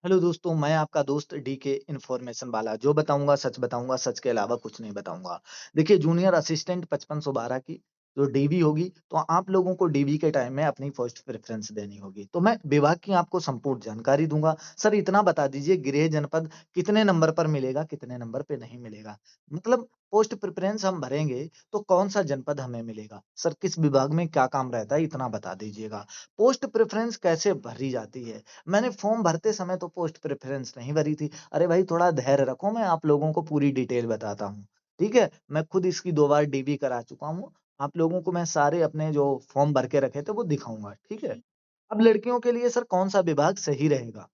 Hello दोस्तों, मैं आपका दोस्त डीके इन्फॉर्मेशन वाला जो बताऊँगा, सच के अलावा कुछ नहीं बताऊँगा। देखिए जूनियर असिस्टेंट 5512 की जो डीवी होगी, तो आप लोगों को डीवी के टाइम में अपनी फर्स्ट प्रेफ़रेंस देनी होगी। तो मैं विभाग की आपको संपूर्ण जानकारी दूँगा। सर इतना बता दीजिए गृह जनपद कितने नंबर पर मिलेगा, कितने नंबर पे नहीं मिलेगा? मतलब पोस्ट प्रेफ़रेंस हम भरेंगे, तो कौन-सा जनपद हमें मिलेगा? सर किस विभाग में क्या काम रहता है, इतना बता दीजिएगा। पोस्ट प्रेफ़रेंस कैसे भरी जाती है? मैंने फॉर्म भरते समय तो पोस्ट प्रेफ़रेंस नहीं भरी थी। अरे भाई थोड़ा धैर्य रखो, मैं आप लोगों को पूरी डिटेल बताता हूँ। ठीक है? मैं खुद इसकी 2 बार डीवी करा चुका हूँ। आप लोगों को मैं सारे अपने जो फॉर्म भर के रखे थे वो दिखाऊँगा, ठीक है? अब लड़कियों के लिए सर कौन-सा विभाग सही रहेगा?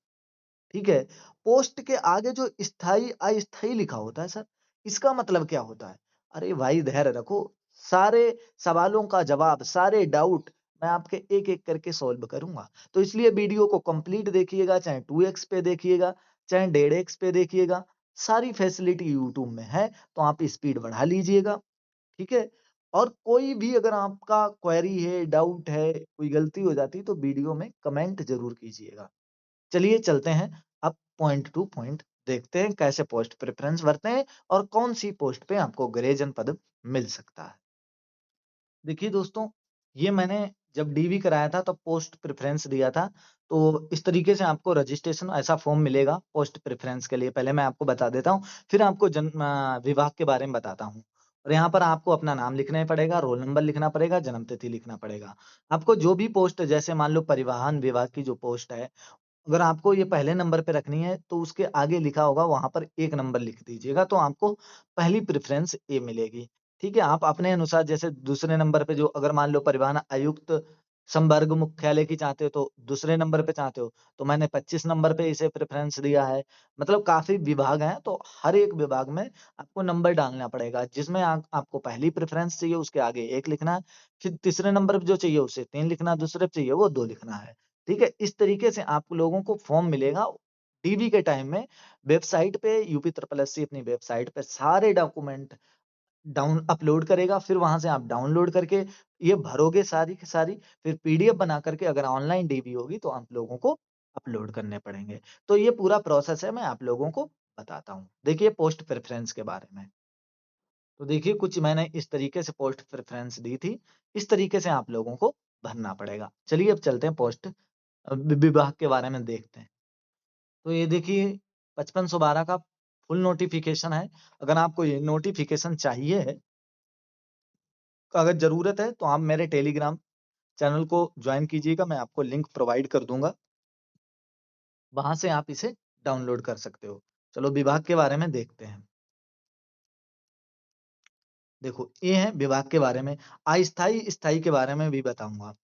ठीक है? पोस्ट के आगे जो स्थायी, अस्थायी लिखा होता है सर, इसका मतलब क्या होता है? अरे भाई धैर्य रखो, सारे सवालों का जवाब, सारे डाउट मैं आपके एक-एक करके सॉल्व करूँगा। तो इसलिए वीडियो को कंप्लीट देखिएगा, चाहे 2x पे देखिएगा, चाहे 1.5x पे देखिएगा, सारी फैसिलिटी यूट्यूब में है, तो आप स्पीड बढ़ा लीजिएगा, ठीक है? और कोई भी अगर आपका क्वेरी है, डाउट है, कोई गलती हो जाती है, तो वीडियो में कमेंट ज़रूर कीजिएगा। चलिए चलते हैं अब पॉइंट टू पॉइंट देखते हैं कैसे पोस्ट प्रेफ़रेंस भरते हैं और कौन-सी पोस्ट पे आपको ग्रे जनपद मिल सकता है। देखिए दोस्तों, ये मैंने जब डीवी कराया था तब पोस्ट प्रेफ़रेंस दिया था। तो इस तरीके से आपको रजिस्ट्रेशन ऐसा फ़ॉर्म मिलेगा पोस्ट प्रेफ़रेंस के लिए। पहले मैं आपको बता देता हूँ, फिर आपको विभाग के बारे में बताता हूँ। और यहाँ पर आपको अपना नाम लिखना ही पड़ेगा, रोल नंबर लिखना पड़ेगा, जन्म तिथि लिखना पड़ेगा। आपको जो भी पोस्ट जैसे मान लो परिवहन विभाग की जो पोस्ट है, अगर आपको ये पहले नंबर पे रखनी है, तो उसके आगे लिखा होगा वहाँ पर 1 नंबर लिख दीजिएगा, तो आपको पहली प्रेफ़रेंस ये मिलेगी। ठीक है? आप अपने अनुसार जैसे दूसरे नंबर पे जो अगर मान लो परिवहन आयुक्त संवर्ग मुख्यालय की चाहते हो, तो दूसरे नंबर पे चाहते हो, तो मैंने 25 नंबर पे इसे प्रेफ़रेंस दिया है। मतलब काफ़ी विभाग हैं, तो हर एक विभाग में आपको नंबर डालना पड़ेगा, जिसमें आपको पहली प्रेफ़रेंस चाहिए, उसके आगे 1 लिखना है, फिर तीसरे नंबर पे जो चाहिए उसे 3 लिखना है, दूसरे पे चाहिए वो 2 लिखना है। ठीक है? इस तरीके से आप लोगों को फॉर्म मिलेगा डीवी के टाइम में वेबसाइट पे यूपी ट्रिपल एससी अपनी वेबसाइट पे सारे डॉक्यूमेंट डाउन अपलोड करेगा, फिर वहाँ से आप डाउनलोड करके ये भरोगे सारी की सारी, फिर पीडीएफ बना करके अगर ऑनलाइन डीवी होगी तो आप लोगों को अपलोड करने पड़ेंगे। तो ये पूरा प्रोसेस है, मैं आप लोगों को बताता हूँ। देखिए पोस्ट प्रेफ़रेंस के बारे में। तो देखिए कुछ मैंने इस तरीके से पोस्ट प्रेफ़रेंस दी थी, इस तरीके से आप लोगों को भरना पड़ेगा। चलिए अब चलते हैं पोस्ट विभाग के बारे में देखते हैं। तो ये देखिए 5512 का फुल नोटिफ़िकेशन है। अगर आपको ये नोटिफ़िकेशन चाहिए है, अगर ज़रूरत है तो आप मेरे टेलीग्राम चैनल को जॉइन कीजिएगा, मैं आपको लिंक प्रोवाइड कर दूँगा। वहाँ से आप इसे डाउनलोड कर सकते हो। चलो विभाग के बारे में देखते हैं। देखो, ये है विभाग के बारे में, अस्थायी, स्थायी के बारे में भी बताऊँगा।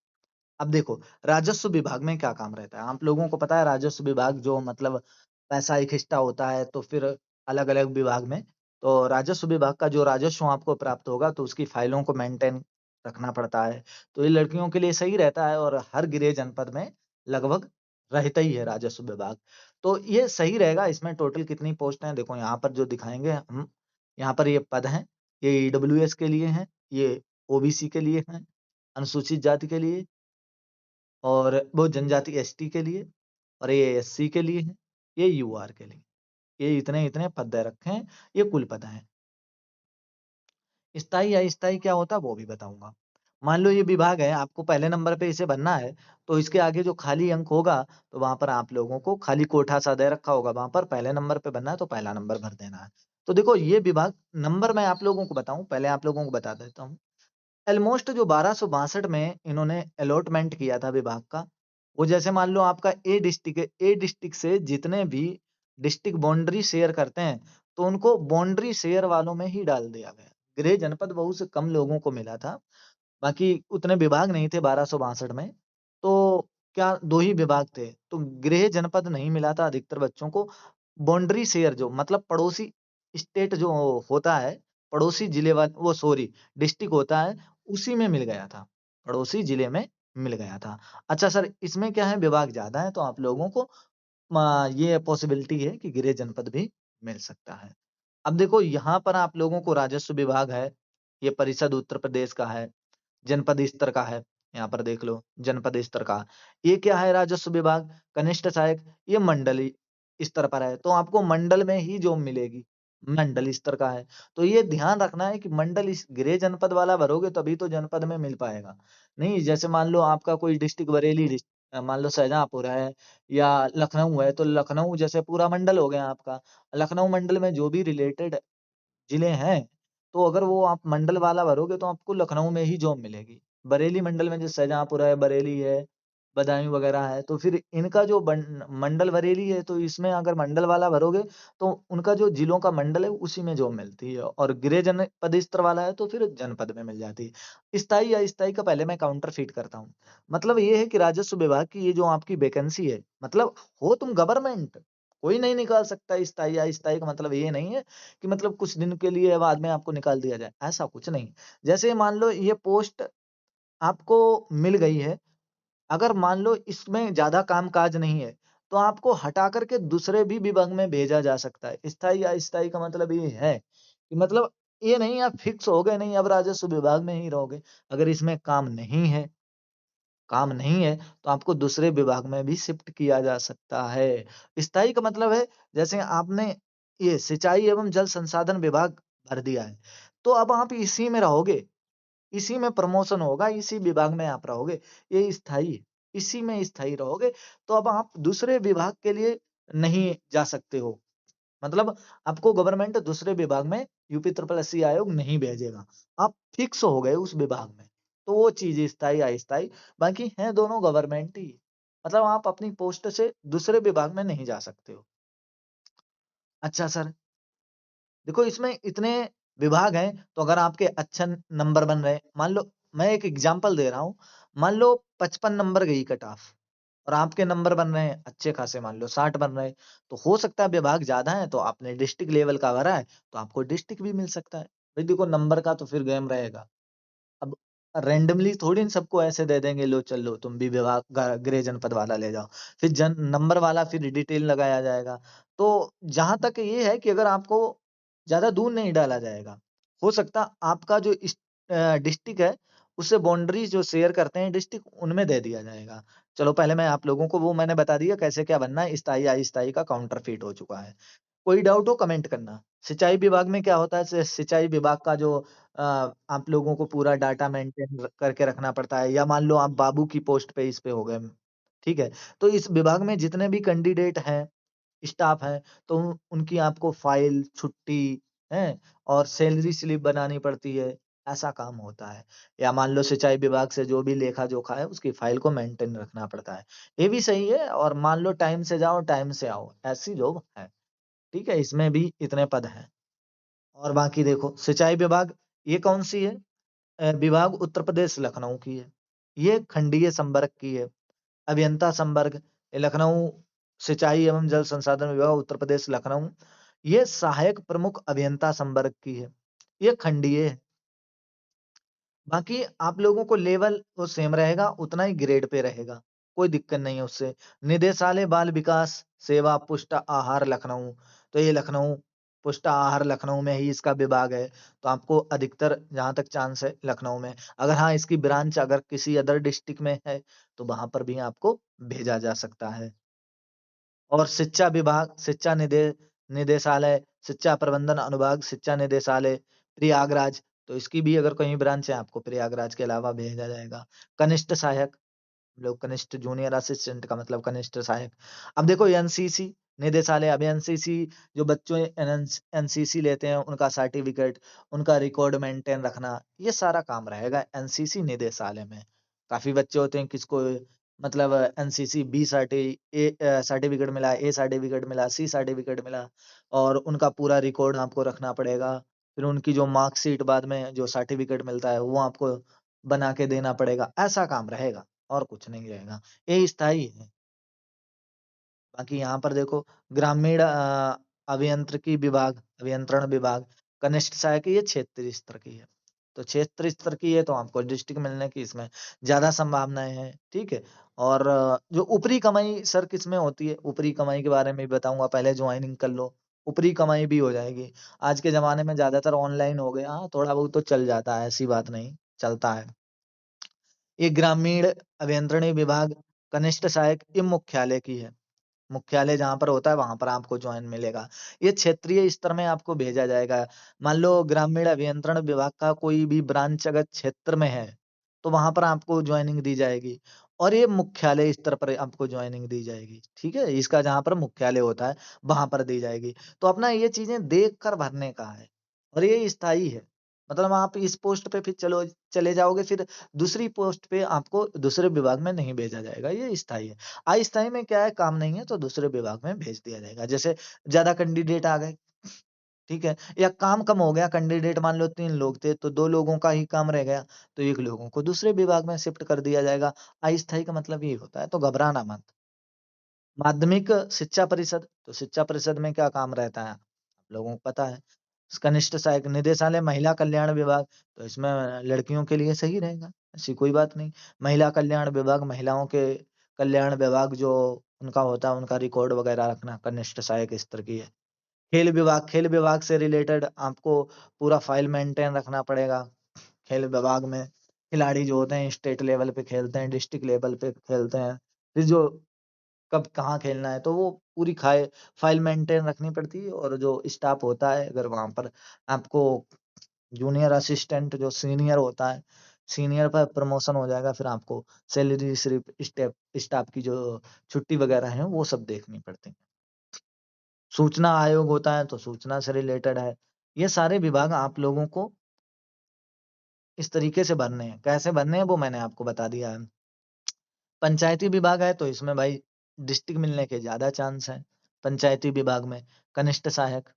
अब देखो, राजस्व विभाग में क्या काम रहता है? आप लोगों को पता है राजस्व विभाग जो मतलब पैसा इकट्ठा होता है तो फिर अलग-अलग विभाग में, तो राजस्व विभाग का जो राजस्व आपको प्राप्त होगा तो उसकी फाइलों को मेंटेन रखना पड़ता है। तो ये लड़कियों के लिए सही रहता है और हर गृह जनपद में लगभग रहता ही है राजस्व विभाग। तो ये सही रहेगा, इसमें टोटल कितनी पोस्ट हैं देखो यहाँ पर जो दिखाएँगे हम, यहाँ पर ये पद हैं, ये ईडब्ल्यूएस के लिए हैं, ये ओबीसी के लिए हैं, अनुसूचित जाति के लिए और वो जनजाति एसटी के लिए और ये एससी के लिए है, ये यूआर के लिए। ये इतने-इतने पद दे रखे हैं, ये कुल पद हैं। स्थायी अस्थायी क्या होता है वो भी बताऊँगा। मान लो ये विभाग है, आपको पहले नंबर पे इसे भरना है, तो इसके आगे जो खाली अंक होगा, तो वहाँ पर आप लोगों को खाली कोठा-सा दे रखा होगा, वहाँ पर पहले नंबर पे भरना है तो पहला नंबर भर देना है। तो देखो ये विभाग नंबर मैं आप लोगों को बताऊँ, पहले आप लोगों को बता देता हूँ। ऑलमोस्ट जो 1262 में इन्होंने अलॉटमेंट किया था विभाग का, वो जैसे मान लो आपका ए डिस्ट्रिक्ट है, ए डिस्ट्रिक्ट से जितने भी डिस्ट्रिक्ट बाउंड्री शेयर करते हैं, तो उनको बाउंड्री शेयर वालों में ही डाल दिया गया। गृह जनपद बहुत से कम लोगों को मिला था, बाकी उतने विभाग नहीं थे 1262 में, तो क्या 2 ही विभाग थे, तो गृह जनपद नहीं मिला था अधिकतर बच्चों को। बाउंड्री शेयर जो मतलब पड़ोसी स्टेट जो होता है, पड़ोसी जिले वो सॉरी डिस्ट्रिक्ट होता है, उसी में मिल गया था। पड़ोसी जिले में मिल गया था। अच्छा सर इसमें क्या है विभाग ज़्यादा है तो आप लोगों को ये पॉसिबिलिटी है कि गृह जनपद भी मिल सकता है। अब देखो यहाँ पर आप लोगों को राजस्व विभाग है, ये परिषद उत्तर प्रदेश का है, जनपद स्तर का है, यहाँ पर देख लो जनपद स्तर का। ये क्या है राजस्व विभाग, कनिष्ठ सहायक, ये मंडली स्तर पर है तो आपको मंडल में ही जॉब मिलेगी, मंडल स्तर का है। तो ये ध्यान रखना है कि मंडल इस गृह जनपद वाला भरोगे तभी तो जनपद में मिल पाएगा। नहीं जैसे मान लो आपका कोई डिस्ट्रिक्ट बरेली मान लो शाहजहाँपुर है या लखनऊ है, तो लखनऊ जैसे पूरा मंडल हो गया आपका। लखनऊ मंडल में जो भी रिलेटेड जिले हैं, तो अगर वो आप मंडल वाला भरोगे तो आपको लखनऊ में ही जॉब मिलेगी। बरेली मंडल में जैसे शाहजहाँपुर है, बरेली है, बदायूं वगैरह है, तो फिर इनका जो मंडल बरेली है, तो इसमें अगर मंडल वाला भरोगे तो उनका जो जिलों का मंडल है उसी में जॉब मिलती है, और गृह जनपद स्तर वाला है तो फिर जनपद में मिल जाती है। स्थायी या अस्थायी का पहले मैं काउंटर फीट करता हूँ। मतलब ये है कि राजस्व विभाग की ये जो आपकी वैकेंसी है, मतलब हो तुम गवर्नमेंट, कोई नहीं निकाल सकता स्थायी या अस्थायी का मतलब ये नहीं है कि मतलब कुछ दिन के लिए बाद में आपको निकाल दिया जाए, ऐसा कुछ नहीं। जैसे मान लो ये पोस्ट आपको मिल गई है, अगर मान लो इसमें ज़्यादा काम-काज नहीं है, तो आपको हटा कर के दूसरे भी विभाग में भेजा जा सकता है। स्थायी या अस्थायी का मतलब ये है कि मतलब ये नहीं आप फिक्स हो गए, नहीं अब राजस्व विभाग में ही रहोगे। अगर इसमें काम नहीं है, तो आपको दूसरे विभाग में भी शिफ्ट किया जा सकता है। स्थायी का मतलब है जैसे आपने ये सिंचाई एवं जल संसाधन विभाग भर दिया है, तो अब आप इसी में रहोगे, इसी में प्रमोशन होगा, इसी विभाग में आप रहोगे, ये स्थायी है। इसी में स्थायी रहोगे, तो अब आप दूसरे विभाग के लिए नहीं जा सकते हो। मतलब आपको गवर्नमेंट दूसरे विभाग में यूपी ट्रिपल एससी आयोग नहीं भेजेगा। आप फिक्स हो गए उस विभाग में। तो वो चीज़ स्थायी अस्थायी, बाकी हैं दोनों गवर्नमेंट ही। मतलब आप अपनी पोस्ट से दूसरे विभाग में नहीं जा सकते हो। अच्छा सर, देखो इसमें इतने विभाग हैं, तो अगर आपके अच्छे नंबर बन रहे हैं, मान लो मैं एक एग्जांपल दे रहा हूँ, मान लो 55 नंबर गई कट ऑफ और आपके नंबर बन रहे हैं अच्छे खासे, मान लो 60 बन रहे हैं, तो हो सकता है विभाग ज्यादा है तो आपने डिस्ट्रिक्ट लेवल का भरा है तो आपको डिस्ट्रिक्ट भी मिल सकता है। भाई देखो नंबर का तो फिर गेम रहेगा। अब रैंडमली थोड़ी न सबको ऐसे दे देंगे, लो चल लो तुम भी विभाग गृह जनपद वाला ले जाओ, फिर जन नंबर वाला फिर डिटेल लगाया जाएगा। तो जहां तक ये है कि अगर आपको ज्यादा दूर नहीं डाला जाएगा, हो सकता आपका जो डिस्ट्रिक्ट है उससे बाउंड्री जो शेयर करते हैं डिस्ट्रिक्ट उनमें दे दिया जाएगा। चलो पहले मैं आप लोगों को वो मैंने बता दिया कैसे क्या बनना है, स्थायी अस्थायी का काउंटर फीट हो चुका है। कोई डाउट हो कमेंट करना। सिंचाई विभाग में क्या होता है, सिंचाई विभाग का जो आप लोगों को पूरा डाटा मेंटेन करके रखना पड़ता है, या मान लो आप बाबू की पोस्ट पे इस पे हो गए, ठीक है, तो इस विभाग में जितने भी कैंडिडेट हैं, स्टाफ है, तो उनकी आपको फाइल, छुट्टी है और सैलरी स्लिप बनानी पड़ती है, ऐसा काम होता है। या मान लो सिंचाई विभाग से जो भी लेखा जोखा है उसकी फाइल को मेंटेन रखना पड़ता है। ये भी सही है, और मान लो टाइम से जाओ टाइम से आओ, ऐसी जॉब है। ठीक है, इसमें भी इतने पद हैं। और बाकी देखो सिंचाई विभाग ये कौन सी है, विभाग उत्तर प्रदेश लखनऊ की है। ये खंडीय संवर्ग की है। अभियंता संवर्ग लखनऊ, सिंचाई एवं जल संसाधन विभाग उत्तर प्रदेश लखनऊ, ये सहायक प्रमुख अभियंता संवर्ग की है। ये खंडीय है। बाकी आप लोगों को लेवल वो सेम रहेगा, उतना ही ग्रेड पे रहेगा, कोई दिक्कत नहीं है उससे। निदेशालय बाल विकास सेवा पुष्ट आहार लखनऊ, तो ये लखनऊ पुष्ट आहार लखनऊ में ही इसका विभाग है, तो आपको अधिकतर जहां तक चांस है लखनऊ में। अगर हाँ इसकी ब्रांच अगर किसी अदर डिस्ट्रिक्ट में है तो वहां पर भी आपको भेजा जा सकता है। और शिक्षा विभाग, शिक्षा निदेशालय, शिक्षा प्रबंधन अनुभाग, शिक्षा निदेशालय प्रयागराज, तो इसकी भी अगर कहीं ब्रांच है आपको प्रयागराज के अलावा भेजा जाएगा। कनिष्ठ सहायक, लोग कनिष्ठ जूनियर असिस्टेंट का मतलब कनिष्ठ सहायक। अब देखो एनसीसी निदेशालय, अब एनसीसी जो बच्चों एनसीसी लेते हैं उनका सर्टिफिकेट, उनका रिकॉर्ड मेंटेन रखना, ये सारा काम रहेगा एनसीसी निदेशालय में। काफी बच्चे होते हैं किसको मतलब एनसीसी बी सर्टिफिकेट मिला, ए सर्टिफिकेट मिला, सी सर्टिफिकेट मिला, और उनका पूरा रिकॉर्ड आपको रखना पड़ेगा। फिर उनकी जो मार्कशीट बाद में जो सर्टिफिकेट मिलता है वो आपको बना के देना पड़ेगा, ऐसा काम रहेगा और कुछ नहीं रहेगा। ये स्थायी है। बाकी यहाँ पर देखो ग्रामीण अभियंत्रिकी विभाग, अभियंत्रण विभाग, कनिष्ठ सहायक ये क्षेत्रीय स्तर की है। तो क्षेत्रीय स्तर की है तो आपको डिस्ट्रिक्ट मिलने की इसमें ज्यादा संभावनाएं हैं। ठीक है, और जो ऊपरी कमाई सर किसमें होती है, ऊपरी कमाई के बारे में भी बताऊंगा, पहले ज्वाइनिंग कर लो, ऊपरी कमाई भी हो जाएगी। आज के जमाने में ज्यादातर ऑनलाइन हो गया, हाँ थोड़ा बहुत तो चल जाता है, ऐसी बात नहीं, चलता है। ये ग्रामीण अभियंत्रण विभाग कनिष्ठ सहायक ये मुख्यालय की है। मुख्यालय जहाँ पर होता है वहां पर आपको ज्वाइन मिलेगा। ये क्षेत्रीय स्तर में आपको भेजा जाएगा। मान लो ग्रामीण अभियंत्रण विभाग का कोई भी ब्रांच अगर क्षेत्र में है तो वहां पर आपको ज्वाइनिंग दी जाएगी। और ये मुख्यालय स्तर पर आपको ज्वाइनिंग दी जाएगी, ठीक है, इसका जहां पर मुख्यालय होता है वहां पर दी जाएगी। तो अपना ये चीजें देख कर भरने का है और ये स्थायी है। मतलब आप इस पोस्ट पे फिर चलो चले जाओगे, फिर दूसरी पोस्ट पे आपको दूसरे विभाग में नहीं भेजा जाएगा, ये स्थायी है। अस्थाई में क्या है, काम नहीं है तो दूसरे विभाग में भेज दिया जाएगा। जैसे ज्यादा कैंडिडेट आ गए, ठीक है, या काम कम हो गया, कैंडिडेट मान लो 3 लोग थे तो 2 लोगों का ही काम रह गया, तो 1 लोगों को दूसरे विभाग में शिफ्ट कर दिया जाएगा। अस्थाई का मतलब ये होता है, तो घबराना मत। माध्यमिक शिक्षा परिषद, तो शिक्षा परिषद में क्या काम रहता है आप लोगों को पता है। कनिष्ठ सहायक निदेशालय महिला कल्याण विभाग, तो इसमें लड़कियों के लिए सही रहेगा, ऐसी कोई बात नहीं। महिला कल्याण विभाग, महिलाओं के कल्याण विभाग जो उनका होता है, उनका रिकॉर्ड वगैरह रखना कनिष्ठ सहायक स्तर की है। खेल विभाग, खेल विभाग से रिलेटेड आपको पूरा फाइल मेंटेन रखना पड़ेगा। खेल विभाग में खिलाड़ी जो होते हैं स्टेट लेवल पे खेलते हैं, डिस्ट्रिक्ट लेवल पे खेलते हैं, फिर जो कब कहाँ खेलना है, तो वो पूरी खाए फाइल मेंटेन रखनी पड़ती है। और जो स्टाफ होता है अगर वहां पर आपको जूनियर असिस्टेंट जो सीनियर होता है, सीनियर पर प्रमोशन हो जाएगा, फिर आपको सैलरी स्लिप स्टेप स्टाफ की जो छुट्टी वगैरह है वो सब देखनी पड़ती है। सूचना आयोग होता है तो सूचना से रिलेटेड है। ये सारे विभाग आप लोगों को इस तरीके से भरने हैं। कैसे भरने हैं वो मैंने आपको बता दिया है। पंचायती विभाग है तो इसमें भाई डिस्ट्रिक्ट मिलने के ज्यादा चांस है। पंचायती विभाग में कनिष्ठ सहायक।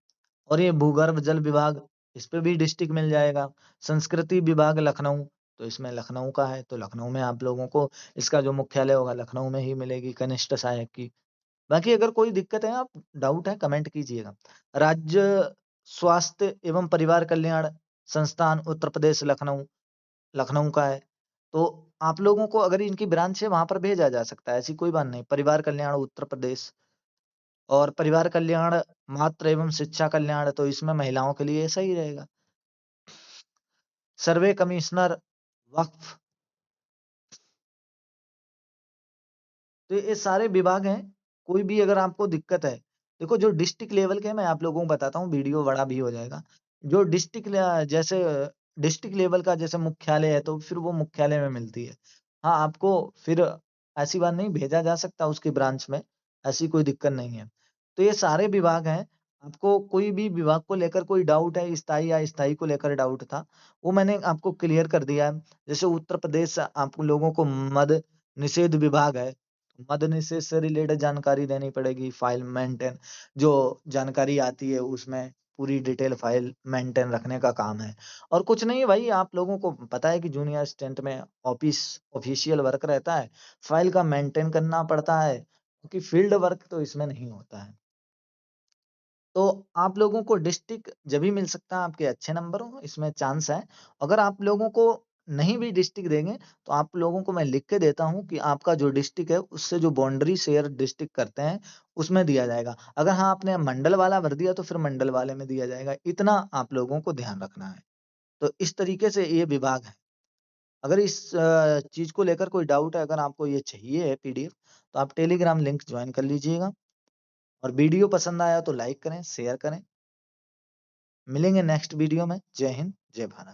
और ये भूगर्भ जल विभाग, इस पे भी डिस्ट्रिक्ट मिल जाएगा। संस्कृति विभाग लखनऊ, तो इसमें लखनऊ का है तो लखनऊ में आप लोगों को इसका जो मुख्यालय होगा लखनऊ में ही मिलेगी कनिष्ठ सहायक की। बाकी अगर कोई दिक्कत है, आप डाउट है, कमेंट कीजिएगा। राज्य स्वास्थ्य एवं परिवार कल्याण संस्थान उत्तर प्रदेश लखनऊ, लखनऊ का है। तो आप लोगों को अगर इनकी ब्रांच है वहां पर भेजा जा सकता है, ऐसी कोई बात नहीं। परिवार कल्याण उत्तर प्रदेश, और परिवार कल्याण मातृ एवं शिक्षा कल्याण, तो इसमें महिलाओं के लिए ऐसा ही रहेगा। सर्वे कमिश्नर वक्फ, तो ये सारे विभाग हैं। कोई भी अगर आपको दिक्कत है, देखो जो डिस्ट्रिक्ट लेवल के, मैं आप लोगों को बताता हूँ, वीडियो बड़ा भी हो जाएगा। जो डिस्ट्रिक्ट जैसे डिस्ट्रिक्ट लेवल का जैसे मुख्यालय है तो फिर वो मुख्यालय में मिलती है। हाँ, आपको फिर ऐसी बात नहीं, भेजा जा सकता उसकी ब्रांच में, ऐसी कोई दिक्कत नहीं है। तो ये सारे विभाग हैं। आपको कोई भी विभाग को लेकर कोई डाउट है, स्थायी या अस्थायी को लेकर डाउट था, वो मैंने आपको क्लियर कर दिया है। जैसे उत्तर प्रदेश आप लोगों को मद निषेध विभाग है, मदनी से रिलेटेड जानकारी देनी पड़ेगी। फाइल मेंटेन जो जानकारी आती है उसमें पूरी डिटेल फाइल मेंटेन रखने का काम है। और कुछ नहीं भाई, आप लोगों को पता है कि जूनियर असिस्टेंट में ऑफिशियल वर्क रहता है, फाइल का मेंटेन करना पड़ता है, क्योंकि फील्ड वर्क तो इसमें नहीं होता है। तो आप लोगों को डिस्ट्रिक्ट जब भी मिल सकता है, आपके अच्छे नंबर हो इसमें चांस है। अगर आप लोगों को नहीं भी डिस्ट्रिक्ट देंगे तो आप लोगों को मैं लिख के देता हूँ कि आपका जो डिस्ट्रिक्ट है उससे जो बाउंड्री शेयर डिस्ट्रिक्ट करते हैं उसमें दिया जाएगा। अगर हाँ आपने मंडल वाला भर दिया तो फिर मंडल वाले में दिया जाएगा, इतना आप लोगों को ध्यान रखना है। तो इस तरीके से ये विभाग है। अगर इस चीज को लेकर कोई डाउट है, अगर आपको ये चाहिए है पीडीएफ, तो आप टेलीग्राम लिंक ज्वाइन कर लीजिएगा। और वीडियो पसंद आया तो लाइक करें, शेयर करें। मिलेंगे नेक्स्ट वीडियो में। जय हिंद, जय भारत।